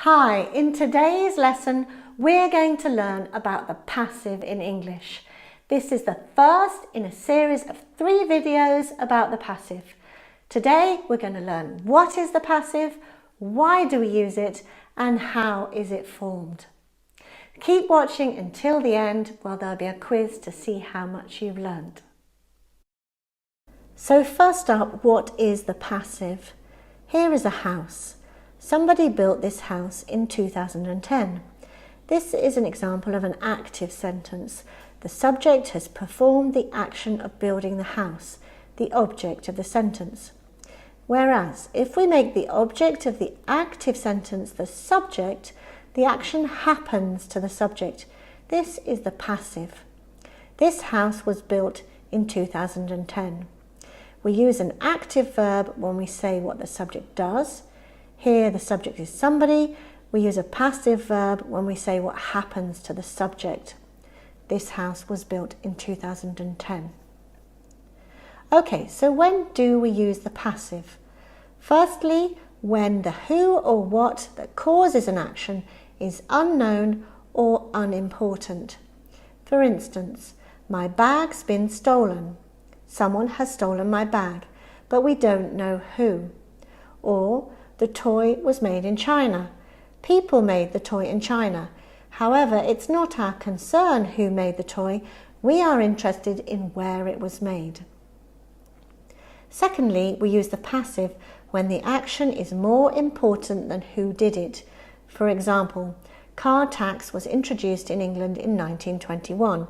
Hi, in today's lesson we're going to learn about the passive in English. This is the first in a series of 3 videos about the passive. Today we're going to learn what is the passive, why do we use it, and how is it formed. Keep watching until the end where there'll be a quiz to see how much you've learned. So first up, what is the passive? Here is a house. Somebody built this house in 2010. This is an example of an active sentence. The subject has performed the action of building the house, the object of the sentence. Whereas, if we make the object of the active sentence the subject, the action happens to the subject. This is the passive. This house was built in 2010. We use an active verb when we say what the subject does. Here the subject is somebody. We use a passive verb when we say what happens to the subject. This house was built in 2010. Okay, so when do we use the passive? Firstly, when the who or what that causes an action is unknown or unimportant. For instance, my bag's been stolen. Someone has stolen my bag, but we don't know who. Or, the toy was made in China. People made the toy in China. However, it's not our concern who made the toy. We are interested in where it was made. Secondly, we use the passive when the action is more important than who did it. For example, car tax was introduced in England in 1921.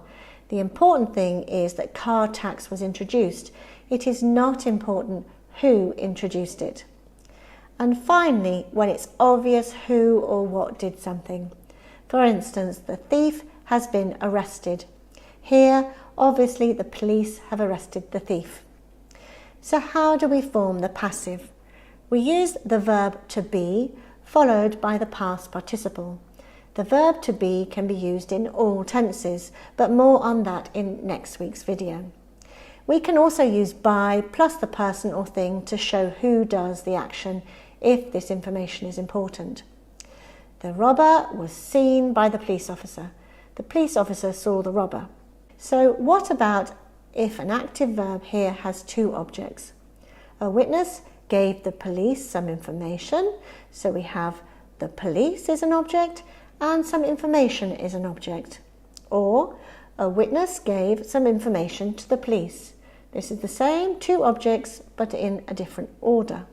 The important thing is that car tax was introduced. It is not important who introduced it. And finally, when it's obvious who or what did something. For instance, the thief has been arrested. Here, obviously, the police have arrested the thief. So how do we form the passive? We use the verb to be, followed by the past participle. The verb to be can be used in all tenses, but more on that in next week's video. We can also use by plus the person or thing to show who does the action if this information is important. The robber was seen by the police officer. The police officer saw the robber. So what about if an active verb here has 2 objects? A witness gave the police some information, so we have the police is an object and some information is an object. Or a witness gave some information to the police. This is the same 2 objects but in a different order.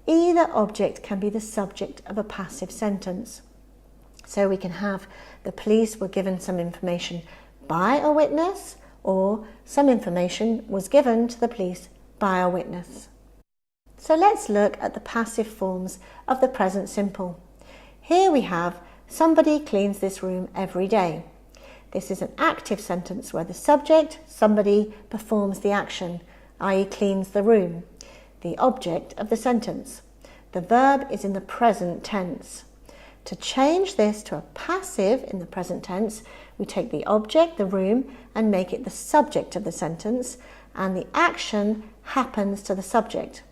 Either object can be the subject of a passive sentence. So we can have the police were given some information by a witness, or some information was given to the police by a witness. So let's look at the passive forms of the present simple. Here we have somebody cleans this room every day. This is an active sentence where the subject, somebody, performs the action, i.e. cleans the room, the object of the sentence. The verb is in the present tense. To change this to a passive in the present tense, we take the object, the room, and make it the subject of the sentence, and the action happens to the subject.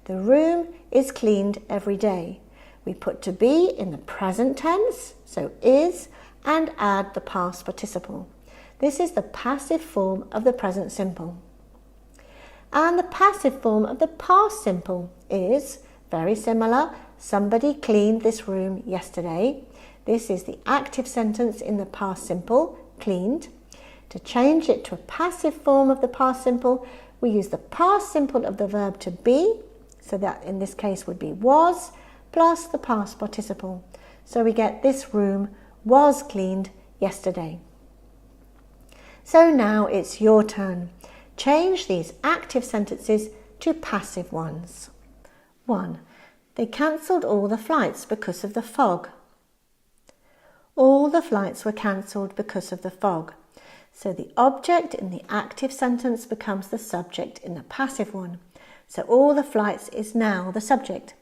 The room is cleaned every day. We put to be in the present tense, so is, and add the past participle. This is the passive form of the present simple. And the passive form of the past simple is very similar. Somebody cleaned this room yesterday. This is the active sentence in the past simple, cleaned. To change it to a passive form of the past simple, we use the past simple of the verb to be, so that in this case would be was, plus the past participle. So we get this room was cleaned yesterday. So now it's your turn. Change these active sentences to passive ones. 1. They cancelled all the flights because of the fog. All the flights were cancelled because of the fog. So the object in the active sentence becomes the subject in the passive one. So all the flights is now the subject.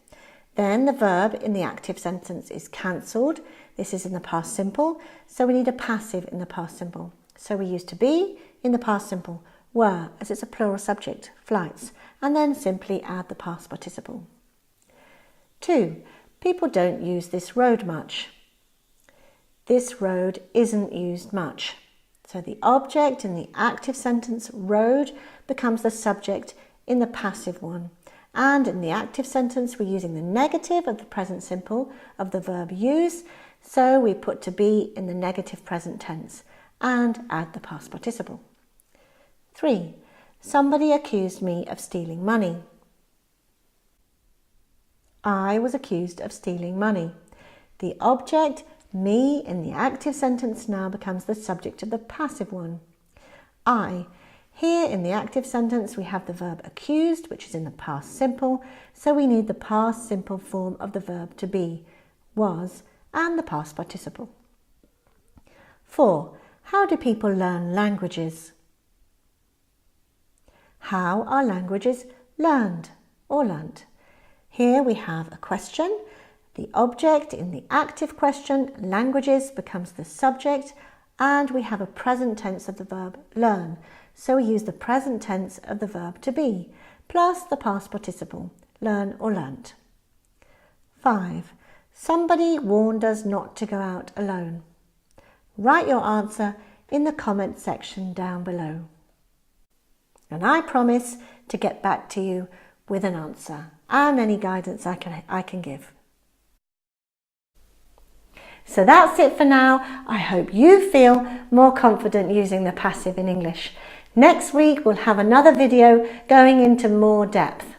Then the verb in the active sentence is cancelled. This is in the past simple, so we need a passive in the past simple. So we use to be in the past simple, were, as it's a plural subject, flights, and then simply add the past participle. 2. People don't use this road much. This road isn't used much. So the object in the active sentence road becomes the subject in the passive one. And in the active sentence, we're using the negative of the present simple of the verb use. So we put to be in the negative present tense and add the past participle. 3. Somebody accused me of stealing money. I was accused of stealing money. The object, me, in the active sentence now becomes the subject of the passive one. I. Here in the active sentence we have the verb accused, which is in the past simple, so we need the past simple form of the verb to be, was, and the past participle. 4. How do people learn languages? How are languages learned or learnt? Here we have a question. The object in the active question, languages, becomes the subject, and we have a present tense of the verb learn. So we use the present tense of the verb to be, plus the past participle, learn or learnt. 5. Somebody warned us not to go out alone. Write your answer in the comment section down below. And I promise to get back to you with an answer and any guidance I can give. So that's it for now. I hope you feel more confident using the passive in English. Next week we'll have another video going into more depth.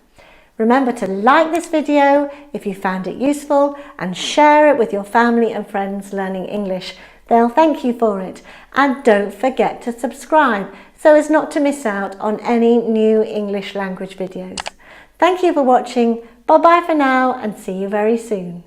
Remember to like this video if you found it useful and share it with your family and friends learning English. They'll thank you for it. And don't forget to subscribe so as not to miss out on any new English language videos. Thank you for watching. Bye bye for now and see you very soon.